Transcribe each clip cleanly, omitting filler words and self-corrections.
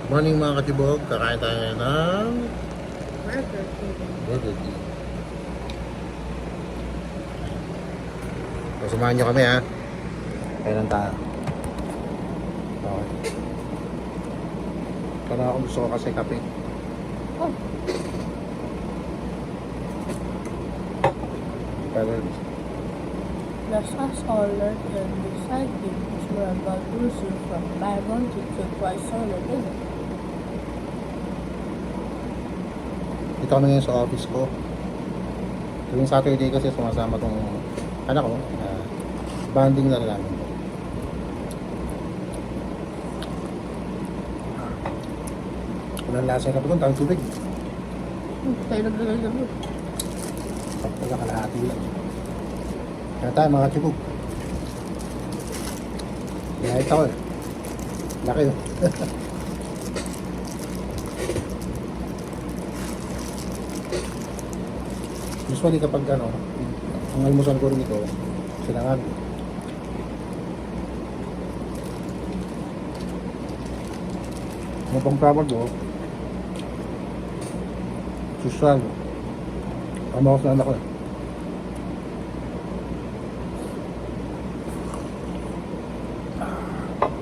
Morning mga katibog, kakain tayo ngayon ng Burger King. So, samahan nyo kami ha. Kailan tayo? Okay. Para ako gusto ko kasi kape. Oh. Pero, Let us all learn and decide which we are about to receive from Bible to take Christ solo living. dito kami ngayon sa office ko. Tuwing Saturday kasi sumasama tong anak ko. Banding na namin. Walang lasa na po doon, tawag tubig. Tayo naglagay kami. Wala kalahati lang. Kaya tayo mga katibog. Kaya ito eh. Laki oh. Usually kapag ang almusal ko rin ito, silangan. Ang pang-tawag ko, social. Tama ko sa anak ko eh.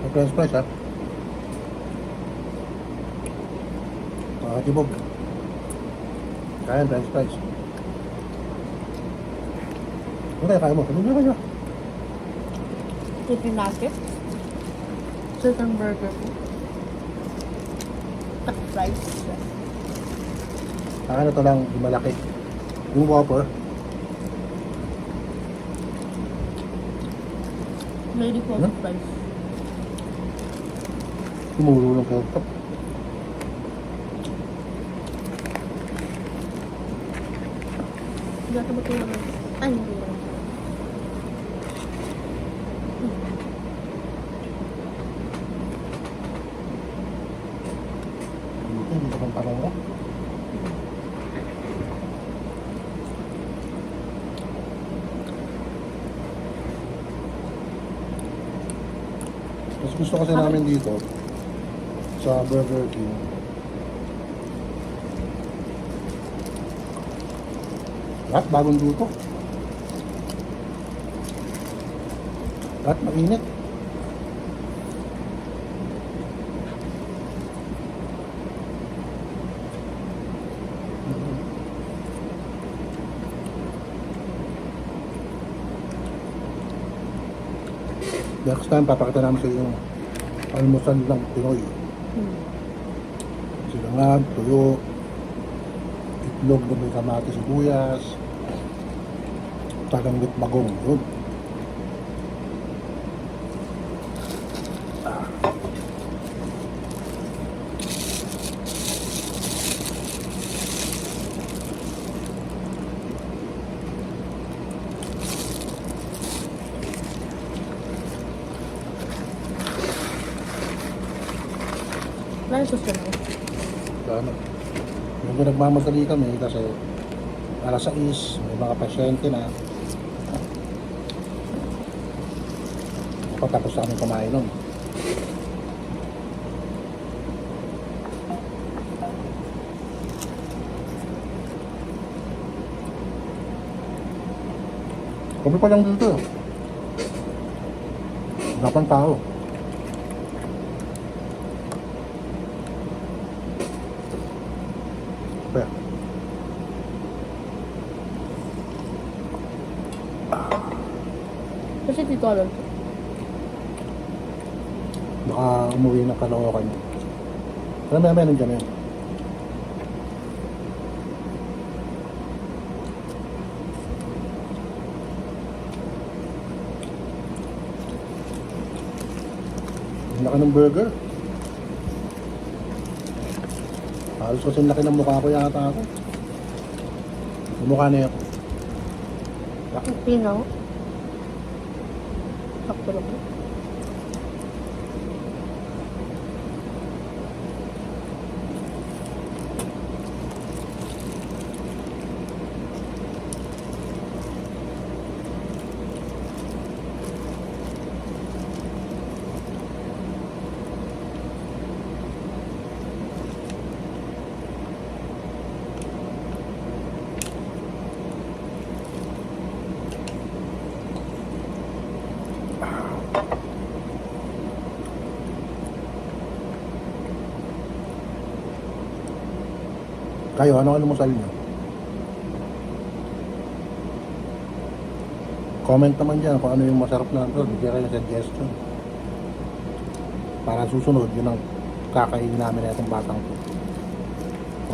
May french fries ha. Tibog. Kaya french fries. Okay, kaya mo. Sabi mo kaya. Chicken nugget. Chicken burger. At fries. Akin na ito lang yung malaki. Yung Whopper. Lady po Ano? fries. Tumuro ng ketchup. Hindi ito matulog. Ay, hindi lang. Hindi ko pang parang ko. Mas gusto kasi namin dito sa Burger King. Lahat bagong luto. Lahat mainit. Next time, papakita namin sa iyo yung almusal ng Pinoy. Silangan, tuyo, itlog na may kamatis, sibuyas, tagang bagong yun. Ano susunod? Ano? Medyo nagmamadali kami kasi alas 6, may mga pasyente na. Tapos namin kumain nun. Kami pa lang dito. Wala pang tao. Kaya, Kasi dito alam. baka umuwi ng Caloocan. Pero may meron dyan yun. Ang laki ng burger. Halos kasi ang laki ng mukha ko yata ako. Yung mukha niya ako. Pinaw. Sakto lang. Kayo, ano almusal nyo? Comment naman dyan kung ano yung masarap na ito. Bigyan kayo ng suggestion. Para susunod, yun ang kakainin namin na itong batang to.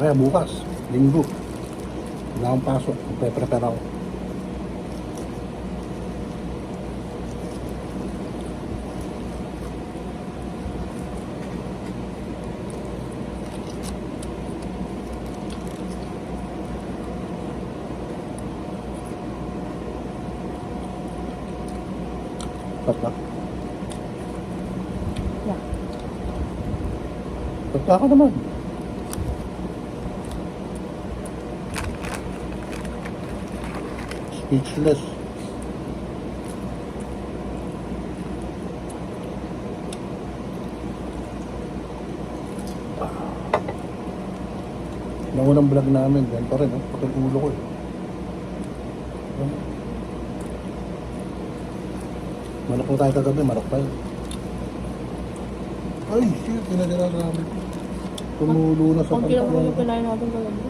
Kaya bukas, linggo. Wala akong pasok. Prepare ako. Tatla. Yeah. Tatla ka naman. Speechless. Nung unang vlog namin, ganito rin, pati ulo ko eh. Manok po tayo kagabi, manok tayo. Ay, shit, pinadala namin. Tumulo na sa Konti lang pantalon. yung kinain natin kagabi.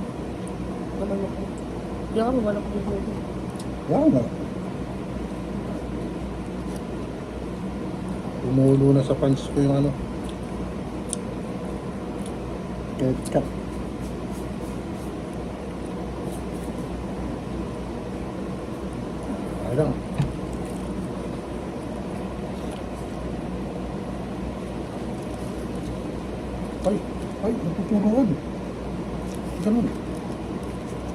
Malunok ko. Hindi kami malunok dito. Yan na. Tumulo na sa pants ko yung ano. Ketchup. Ay lang. Ay, natuturuan. Ganun.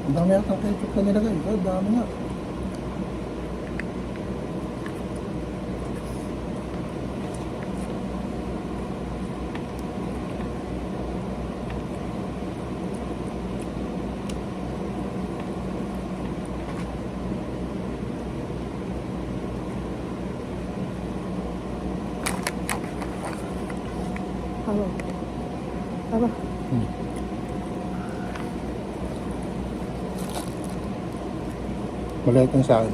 Ang dami yata ketchup na nilagay. Ay, dami nga. Ano? Tama. Maliit yung sa akin.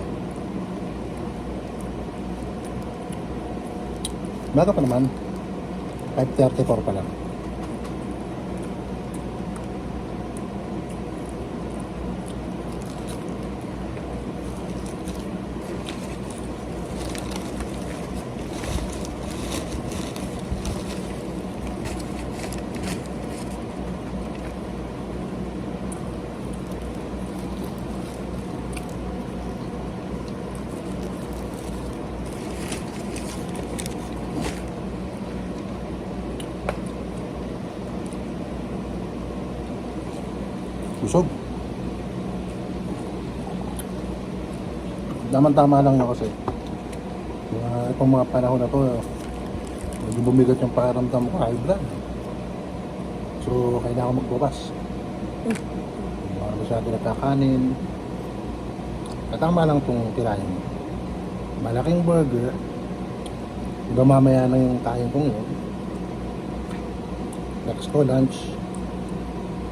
Baga pa naman. 5:34 pa lang. Busog. Tama lang yun kasi. Itong mga panahon na to, medyo bumigat yung pakiramdam ko, high blood. So, kailangan magbukas. Masyado nagkakanin. Tama lang itong tirahin mo. Malaking burger. Diba mamaya na yung kain kong yun. Next ko, lunch.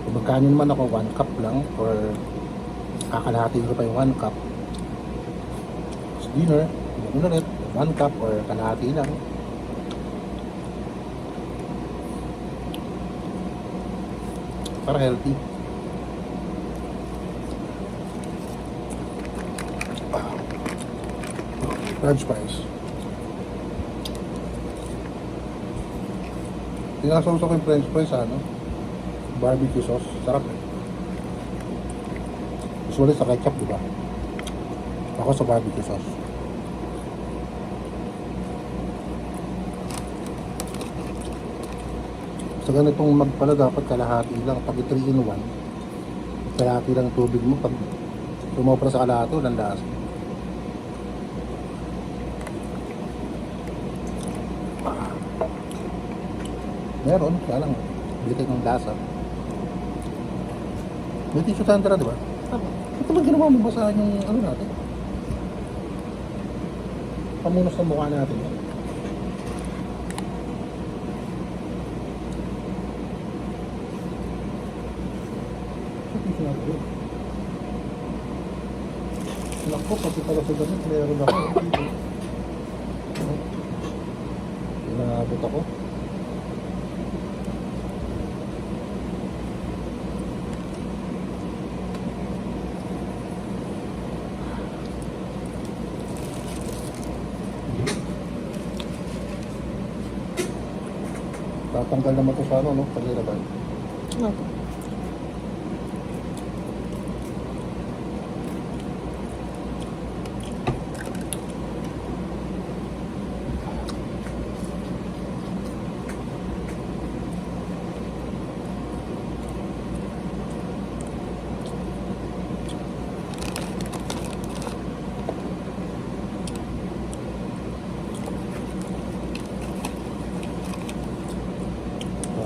Kung magkanin naman ako, 1 cup lang. Or kakalahati ko pa yung 1 cup. Tapos dinner, ulit, 1 cup or kalahati lang. Para healthy. French fries. Tinasawsaw ko yung french fries sa ano, barbecue sauce. Sarap eh. Usually sa ketchup, diba? Ako sa barbecue sauce. Sa ganitong magpala dapat kalahati lang. Pag 3 in 1, kalahati lang tubig mo. Pag tumopra sa kalahati, walang lasa. Meron, kaya lang. Bitik ng lasa. May tissue tandra, di ba? Tama. Ito ba ginawa mo basahan yung ano natin? Pamunos ng mukha natin. Ito tissue natin. Naku, pati pala sa damit, meron ako. Pinabot ako. Tatanggal naman to sa ano, no? Paglilabay. Opo.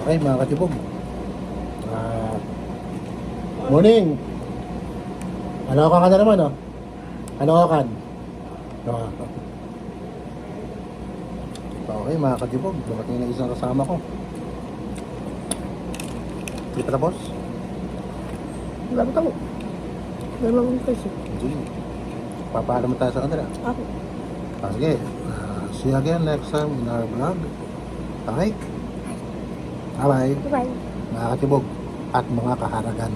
Okay, mga katibog. Morning! Ano ka na naman, oh? Ano ka kan? Okay, mga katibog. Dumating na isang kasama ko. Hindi pa tapos? Wala ba ito? Dalawang kasi. Sige. Papaalam mo tayo sa kanila. Ako. Sige. See you again next time in our vlog. Okay? Bye-bye. Bye. Mga katibog at mga kaharagan.